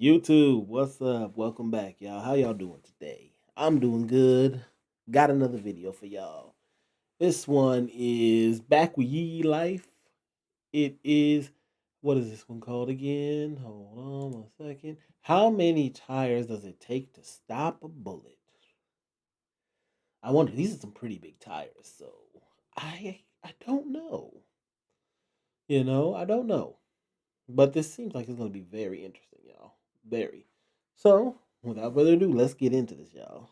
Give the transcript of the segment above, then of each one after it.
YouTube, what's up? Welcome back, y'all. How y'all doing today? I'm doing good. Got another video for y'all. This one is back with Yee Life. It is, what is this one called again? Hold on one second. How many tires does it take to stop a bullet? I wonder, these are some pretty big tires, so I don't know. I don't know. But this seems like it's going to be very interesting, y'all. Very. So, without further ado, let's get into this, y'all.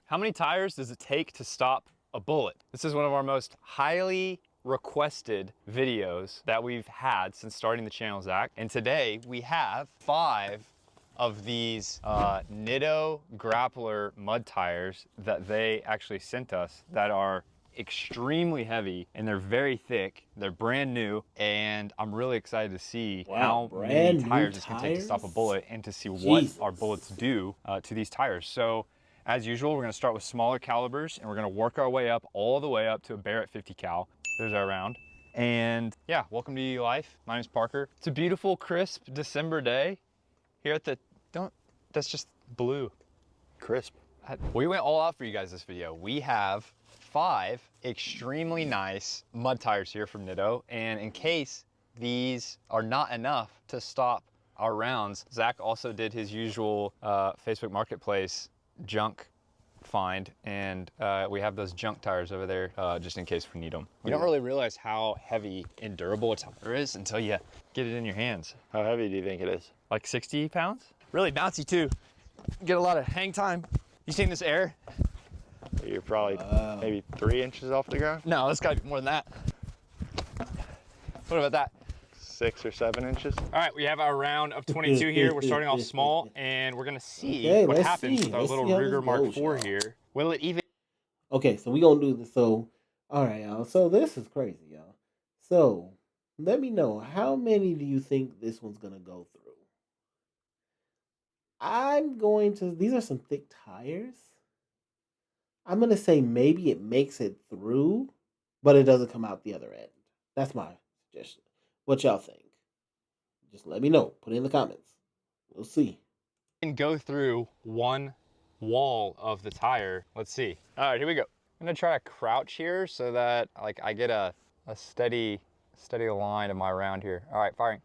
How many tires does it take to stop a bullet? This is one of our most highly requested videos that we've had since starting the channel, Zach. And today we have 5 of these Nitto Grappler mud tires that they actually sent us that are extremely heavy and they're very thick. They're brand new, and I'm really excited to see how many tires it's gonna take to stop a bullet and to see what our bullets do to these tires. So as usual, we're gonna start with smaller calibers and we're gonna work our way up all the way up to a Barrett 50 cal. There's our round. And yeah, welcome to Yee Life. My name's Parker. It's a beautiful, crisp December day here at the, that's just blue. Crisp. We went all out for you guys this video. We have 5 extremely nice mud tires here from Nitto. And in case these are not enough to stop our rounds, Zach also did his usual Facebook Marketplace junk find, and we have those junk tires over there just in case we need them. You don't really realize how heavy and durable a tire is until you get it in your hands. How heavy do you think it is? Like 60 pounds? Really bouncy too. Get a lot of hang time. You seen this air? You're probably maybe 3 inches off the ground? No, it's gotta be more than that. What about that? 6 or 7 inches? All right, we have our round of 22 here. We're starting off small, and we're gonna see what happens with our little Ruger Mark IV here. Will it even? Okay, so we gonna do this. So, all right, y'all. So this is crazy, y'all. So let me know, how many do you think this one's gonna go through? I'm going to. These are some thick tires. I'm gonna say maybe it makes it through, but it doesn't come out the other end. That's my suggestion. What y'all think? Just let me know. Put it in the comments. We'll see. Can go through one wall of the tire. Let's see. All right, here we go. I'm gonna try to crouch here so that like I get a steady line of my round here. All right, firing.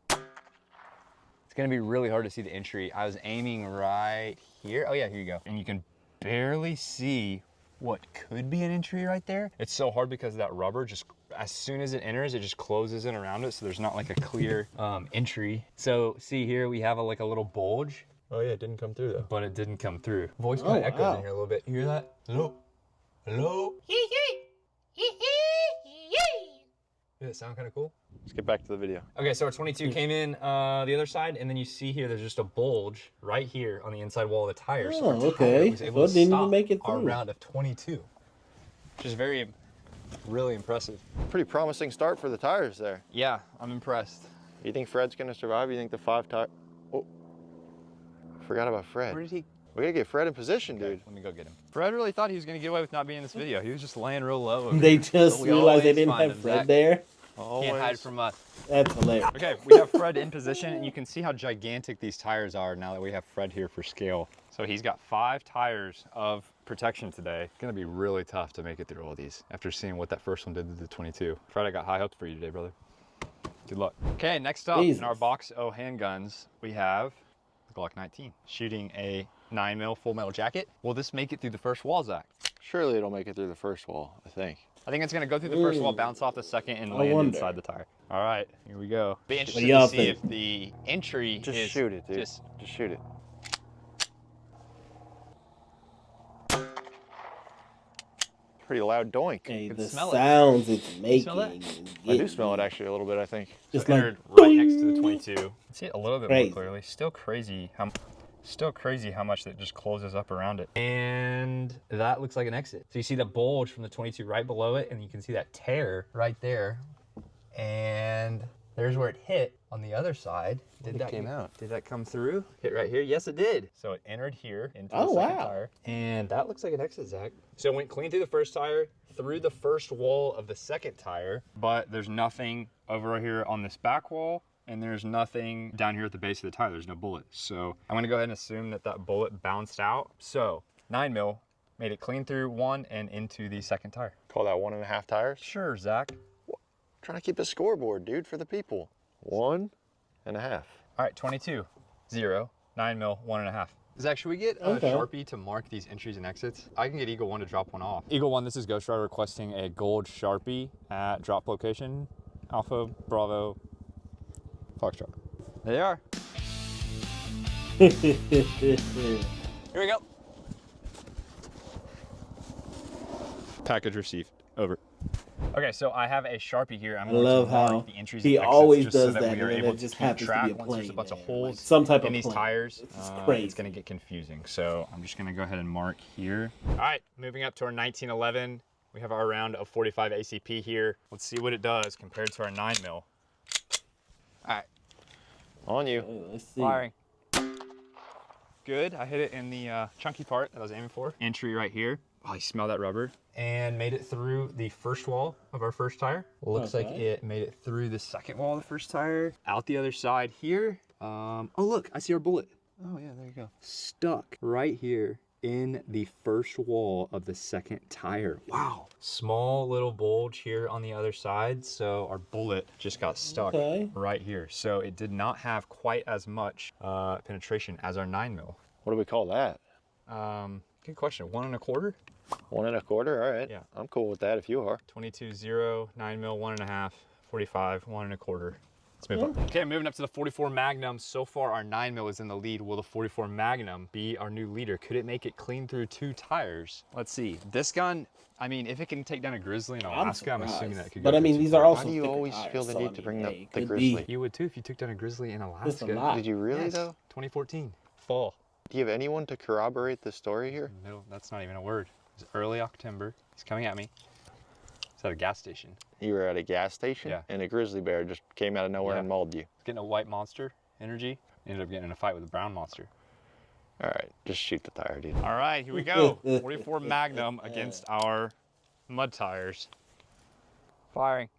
It's gonna be really hard to see the entry. I was aiming right here. Oh yeah, here you go. And you can barely see what could be an entry right there. It's so hard because that rubber just, as soon as it enters, it just closes in around it, so there's not like a clear entry. So see here, we have like a little bulge. Oh yeah, it didn't come through though. But it didn't come through. Voice kind of echoes in here a little bit. You hear that? Hello? Hello? Does that sound kind of cool? Let's get back to the video. Okay, so our 22 came in the other side, and then you see here, there's just a bulge right here on the inside wall of the tire. Oh, so our tire okay. was able So to it didn't stop even make it our through. round of 22, which is really impressive. Pretty promising start for the tires there. Yeah, I'm impressed. You think Fred's gonna survive? You think the 5 tire? Oh, I forgot about Fred. Where did he? We gotta get Fred in position, Okay, dude. let me go get him. Fred really thought he was gonna get away with not being in this video. He was just laying real low. They just we realized they always didn't find have him, Fred Zach. there. Can't hide from us. That's hilarious. Okay, we have Fred in position, and you can see how gigantic these tires are now that we have Fred here for scale. So he's got 5 tires of protection today. It's gonna be really tough to make it through all these after seeing what that first one did to the 22. Fred, I got high hopes for you today, brother. Good luck. Okay, next up in our box of handguns, we have the Glock 19, shooting a 9mm full metal jacket. Will this make it through the first wall, Zach? Surely it'll make it through the first wall, I think. I think it's gonna go through the first wall, bounce off the second, and land inside the tire. All right, here we go. Be interested to see if the entry Just is... shoot it, dude. Just shoot it. Pretty loud doink. Hey, the smell sounds it's making. smell that? I do smell it actually a little bit, I think. Just So like, entered right next to the 22. See it a little bit Crazy. more clearly. Still crazy how much that just closes up around it. And that looks like an exit. So you see the bulge from the 22 right below it, and you can see that tear right there. And there's where it hit on the other side. Did that come through? Hit right here? Yes, it did. So it entered here into the second tire. And that looks like an exit, Zach. So it went clean through the first tire, through the first wall of the second tire, but there's nothing over here on this back wall and there's nothing down here at the base of the tire. There's no bullet. So I'm gonna go ahead and assume that that bullet bounced out. So 9 mil made it clean through one and into the second tire. Call that 1.5 tires? Sure, Zach. Trying to keep a scoreboard, dude, for the people. 1.5. All right, 22, 0, 9 mil, 1.5. Zach, should we get a Okay. Sharpie to mark these entries and exits? I can get Eagle 1 to drop one off. Eagle 1, this is Ghost Rider requesting a gold Sharpie at drop location, Alpha, Bravo, Foxtrot. There they are. Here we go. Package received. Over. Okay, so I have a Sharpie here. I'm I going love to mark how the entries he and exits always just so does that that, we are and then able it just to keep happens to track. be a Once there's a plane, bunch of man. holes Like some type in of these plane. tires, It's crazy. it's going to get confusing. So I'm just going to go ahead and mark here. All right, moving up to our 1911. We have our round of 45 ACP here. Let's see what it does compared to our 9 mil. All right, On you. Okay, let's see. firing. Good, I hit it in the chunky part that I was aiming for. Entry right here. Oh, you smell that rubber? And made it through the first wall of our first tire. Looks like Okay. it made it through the second wall of the first tire. Out the other side here. Oh look, I see our bullet. Oh, yeah, there you go. Stuck right here in the first wall of the second tire. Wow. Small little bulge here on the other side. So our bullet just got stuck Okay. right here. So it did not have quite as much penetration as our 9 mil. What do we call that? Good question. 1 1/4? 1.25. All right. Yeah. I'm cool with that if you are. 22, 0, 9 mil, 1.5, 45, 1 1/4. Let's move up. Okay, moving up to the 44 Magnum. So far, our 9 mil is in the lead. Will the 44 Magnum be our new leader? Could it make it clean through 2 tires? Let's see. This gun, I mean, if it can take down a Grizzly in Alaska, I'm assuming that it could go But I through mean, 2 these are tires. also Why do you thicker always tires, feel the so, need I to mean, bring hey, the it could Grizzly? be You would too if you took down a Grizzly in Alaska. just a lot. Did you really, Yes, though? 2014, fall. Do you have anyone to corroborate the story here? Middle, that's not even a word. It's early October. He's coming at me. It's at a gas station. You were at a gas station, Yeah. and a grizzly bear just came out of nowhere Yeah. and mauled you. Getting a white monster energy. Ended up getting in a fight with a brown monster. All right, just shoot the tire, dude. All right, here we go. 44 Magnum against our mud tires. Firing.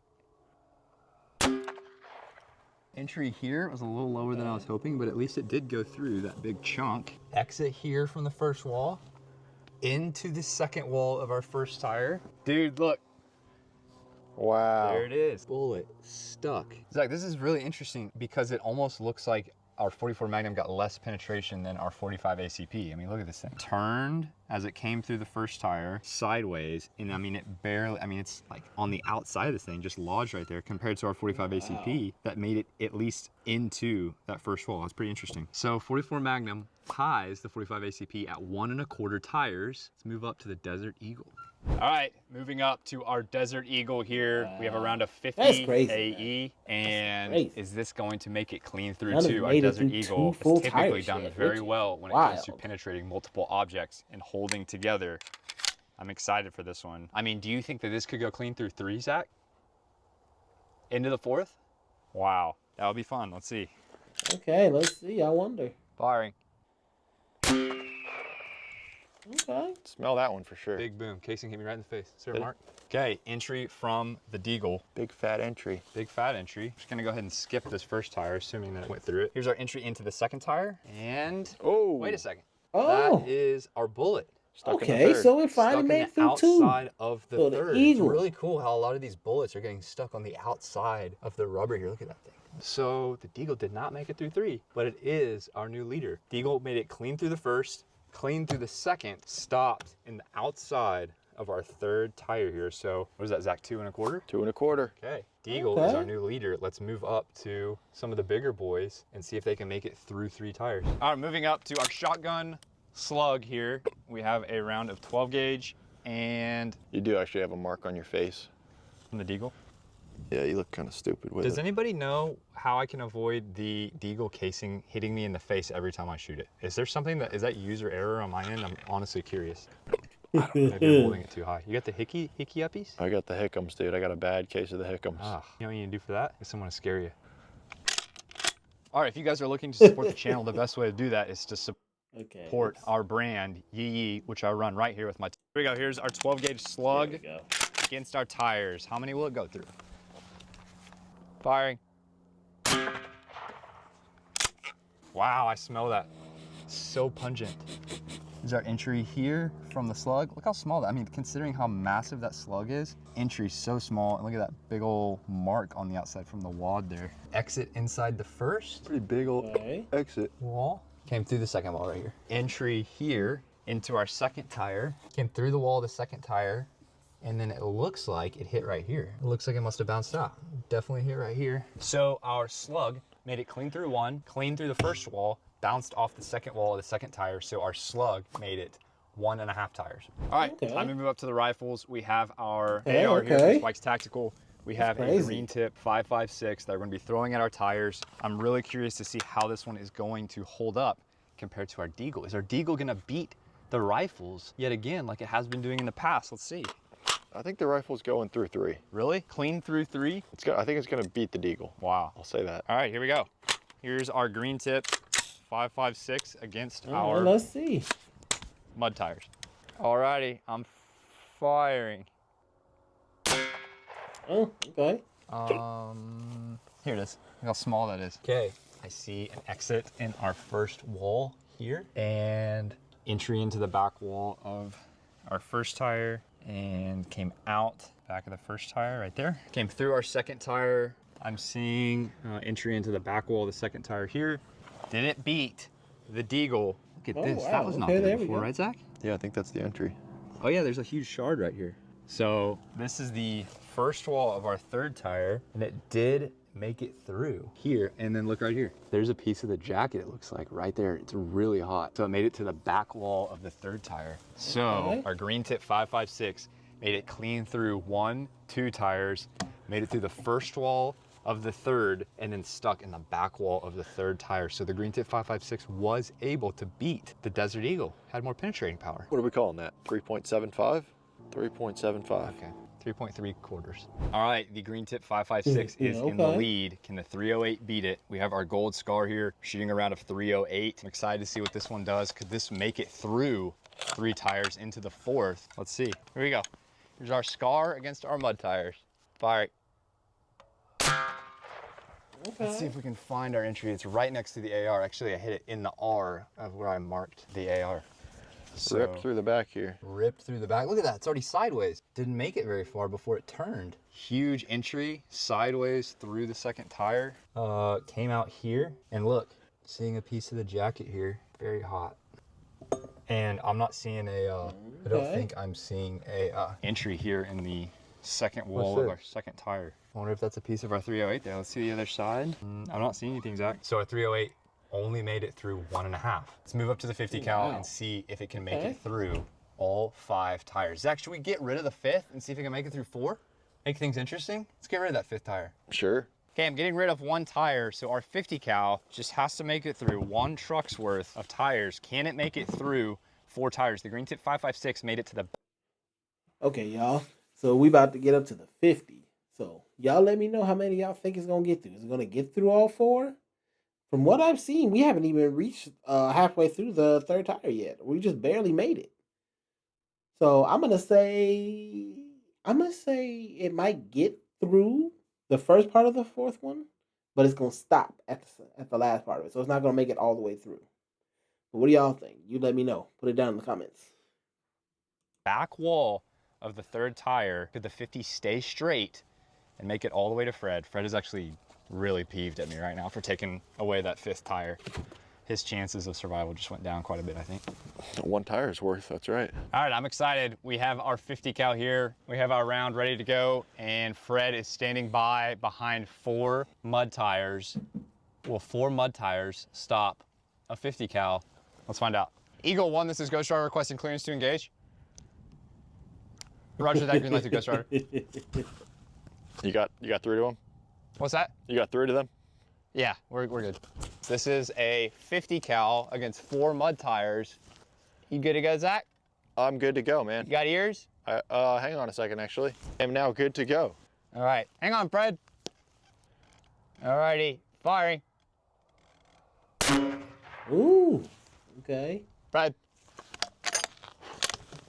Entry here was a little lower than I was hoping, but at least it did go through that big chunk. Exit here from the first wall into the second wall of our first tire. Dude, look. Wow. There it is. Bullet stuck. Zach, this is really interesting because it almost looks like our 44 Magnum got less penetration than our 45 ACP. I mean, look at this thing. Turned as it came through the first tire sideways, and I mean, it barely, I mean, it's like on the outside of this thing, just lodged right there compared to our 45 ACP that made it at least into that first wall. That's pretty interesting. So 44 Magnum ties the 45 ACP at 1 1/4 tires. Let's move up to the Desert Eagle. All right, moving up to our Desert Eagle here. We have a round of 50 That's crazy, AE, and crazy. is this going to make it clean through None of two? it Our made it Desert through Eagle two full is typically tires done yet, very which is well when it comes to wild. penetrating multiple objects and holding together. I'm excited for this one. I mean, do you think that this could go clean through 3, Zach? Into the 4th? Wow, that would be fun. Let's see. Okay, let's see. I wonder. Firing. Okay. Smell that one for sure. Big boom. Casing hit me right in the face. Is there a Did it? mark? Okay, entry from the Deagle. Big fat entry. Big fat entry. Just gonna go ahead and skip this first tire, assuming that it went through it. Here's our entry into the second tire. And Oh. wait a second. Oh. That is our bullet. Stuck in the Okay, third. so it Stuck finally in made the it through two. outside of the So the third. Eagle. It's really cool how a lot of these bullets are getting stuck on the outside of the rubber here. Look at that thing. So the Deagle did not make it through 3, but it is our new leader. Deagle made it clean through the first, clean through the second, stopped in the outside of our third tire here. So what is that, Zach, 2 1/4? 2 1/4. Okay, Deagle is Okay. our new leader. Let's move up to some of the bigger boys and see if they can make it through 3 tires. All right, moving up to our shotgun slug here. We have a round of 12 gauge and You do actually have a mark on your face. from the Deagle. Yeah, you look kind of stupid with Does it. anybody know how I can avoid the Deagle casing hitting me in the face every time I shoot it? Is there something that, is that user error on my end? I'm honestly curious. Maybe I'm holding it too high. You got the hickey uppies? I got the hickums, dude. I got a bad case of the hickums. Ah, you know what you need to do for that? Get someone to scare you. All right, if you guys are looking to support the channel, the best way to do that is to Okay. support our brand, Yee Yee, which I run right here with my. Here we go. Here's our 12 gauge slug There we go. against our tires. How many will it go through? Firing. Wow, I smell that. So pungent. Is our entry here from the slug. Look how small that, I mean, considering how massive that slug is, entry so small, and look at that big old mark on the outside from the wad there. Exit inside the first Pretty big old Okay. exit. wall. Came through the second wall right here. Entry here into our second tire. Came through the wall of the second tire, and then it looks like it hit right here. It looks like it must have bounced out. Definitely hit right here. So our slug made it clean through one, clean through the first wall, bounced off the second wall of the second tire, so our slug made it 1.5 tires. All right, Okay. time to move up to the rifles. We have our Okay, AR here okay. from Spikes Tactical. We have a crazy. green tip 5.56 that we're gonna be throwing at our tires. I'm really curious to see how this one is going to hold up compared to our Deagle. Is our Deagle gonna beat the rifles yet again like it has been doing in the past? Let's see. I think the rifle's going through 3. Really? Clean through 3? I think it's gonna beat the Deagle. Wow. I'll say that. All right, here we go. Here's our green tip 5.56 against All our right, let's see. mud tires. Alrighty, I'm firing. Oh, okay. Here it is. Look how small that is. Okay, I see an exit in our first wall here and entry into the back wall of our first tire and came out back of the first tire right there. Came through our second tire. I'm seeing entry into the back wall of the second tire here. Did it beat the Deagle? Look at Oh, this. wow. That was not Okay, there there we before, go. right, Zach? Yeah, I think that's the entry. Oh yeah, there's a huge shard right here. So this is the first wall of our third tire, and it did make it through here. And then look right here. There's a piece of the jacket, it looks like, right there. It's really hot. So it made it to the back wall of the third tire. So Okay. our green tip 5.56 made it clean through 1, 2 tires, made it through the first wall of the third, and then stuck in the back wall of the third tire. So the green tip 5.56 was able to beat the Desert Eagle, had more penetrating power. What are we calling that? 3.75? 3.75. Okay, 3.3 quarters. All right, the green tip 5.56 is in the Okay. lead. Can the 308 beat it? We have our gold scar here, shooting around of 308. I'm excited to see what this one does. Could this make it through 3 tires into the 4th? Let's see. Here we go. Here's our scar against our mud tires. Fire it. Let's see if we can find our entry. It's right next to the AR. Actually, I hit it in the R of where I marked the AR. So, Ripped through the back here. ripped through the back. Look at that, it's already sideways. Didn't make it very far before it turned. Huge entry sideways through the second tire. Came out here, and look, seeing a piece of the jacket here, very hot. And I'm not seeing a, I don't Okay. think I'm seeing a entry here in the second wall What's of this? our second tire. I wonder if that's a piece of our 308 there. Let's see the other side. I'm not seeing anything, Zach. So our 308 only made it through 1.5. Let's move up to the 50 cal Wow. and see if it can make Okay. it through all 5 tires. Zach, should we get rid of the 5th and see if it can make it through 4? Make things interesting? Let's get rid of that 5th tire. Sure. Okay, I'm getting rid of 1 tire, so our 50 cal just has to make it through 1 truck's worth of tires. Can it make it through 4 tires? The green tip 5.56 made it to the Okay, y'all. So we about to get up to the 50. So y'all let me know how many y'all think it's gonna get through. Is it gonna get through all 4? From what I've seen, we haven't even reached halfway through the third tire yet. We just barely made it. So I'm gonna say it might get through the first part of the 4th one, but it's gonna stop at the last part of it. So it's not gonna make it all the way through. But what do y'all think? You let me know. Put it down in the comments. back wall of the third tire. Could the 50 stay straight and make it all the way to Fred? Fred is actually really peeved at me right now for taking away that 5th tire. His chances of survival just went down quite a bit, I think. 1 tire's worth, that's right. All right, I'm excited. We have our 50 cal here. We have our round ready to go, and Fred is standing by behind 4 mud tires. Will 4 mud tires stop a 50 cal? Let's find out. Eagle 1, this is Ghost Rider requesting clearance to engage. Roger that, green light to Ghost Rider. You got 3 to them? What's that? You got 3 to them? Yeah, we're good. This is a 50 cal against 4 mud tires. You good to go, Zach? I'm good to go, man. You got ears? Hang on a second, actually. I'm now good to go. All right, hang on, Fred. All righty, firing. Ooh. Okay. Fred.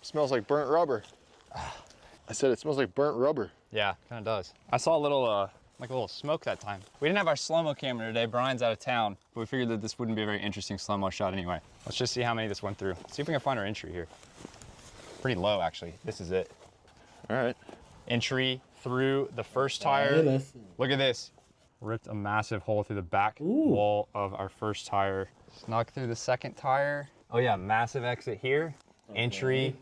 Smells like burnt rubber. I said it smells like burnt rubber. Yeah, kind of does. I saw a little like a little smoke that time. We didn't have our slow-mo camera today. Brian's out of town, but we figured that this wouldn't be a very interesting slow-mo shot anyway. Let's just see how many this went through. See if we can find our entry here. Pretty low, actually. This is it. All right. Entry through the first tire. Yeah, let's see. Look at this. Ripped a massive hole through the back Ooh. wall of our first tire. Snuck through the second tire. Oh yeah, massive exit here. Okay. Entry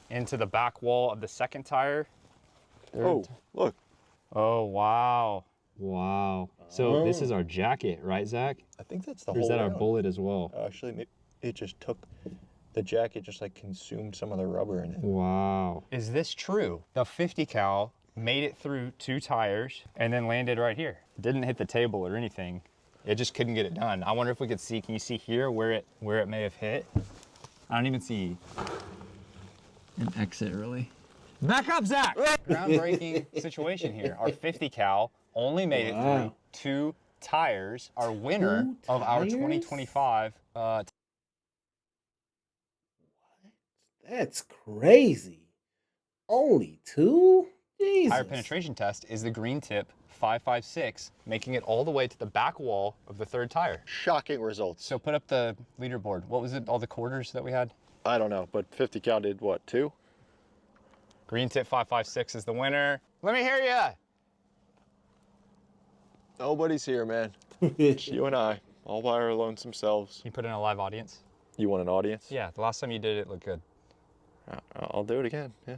into the back wall of the second tire. Oh, look. Oh, wow. Wow. So this is Oh. our jacket, right, Zach? I think that's the Or whole is that our round. bullet as well? Actually, it just took, the jacket just like consumed some of the rubber in it. Wow. Is this true? The 50 cal made it through 2 tires and then landed right here. It didn't hit the table or anything. It just couldn't get it done. I wonder if we could see, can you see here where it may have hit? I don't even see an exit really. Back up, Zach! Groundbreaking situation here. Our 50 cal only made it through Wow. 2 tires. Our winner 2 of our tires? 2025 That's crazy. Only 2? Jesus. tire penetration test is the Green Tip 556, making it all the way to the back wall of the 3rd tire. Shocking results. So put up the leaderboard. What was it, all the quarters that we had? I don't know, but 50 cal did what, 2? Green Tip 556 is the winner. Let me hear ya! Nobody's here, man. It's you and I, all by our lonesome selves. Can you put in a live audience? You want an audience? Yeah, the last time you did it looked good. I'll do it again, yeah.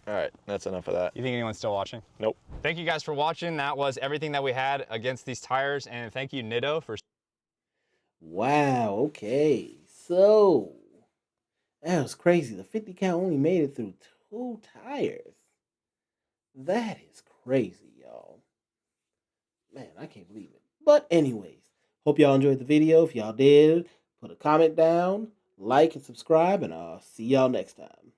All right, that's enough of that. You think anyone's still watching? Nope. Thank you guys for watching. That was everything that we had against these tires, and thank you, Nitto, for Wow, okay. So, that was crazy. The 50 cal only made it through 2 tires. That is crazy, y'all. Man, I can't believe it. But anyways, hope y'all enjoyed the video. If y'all did, put a comment down, like and subscribe, and I'll see y'all next time.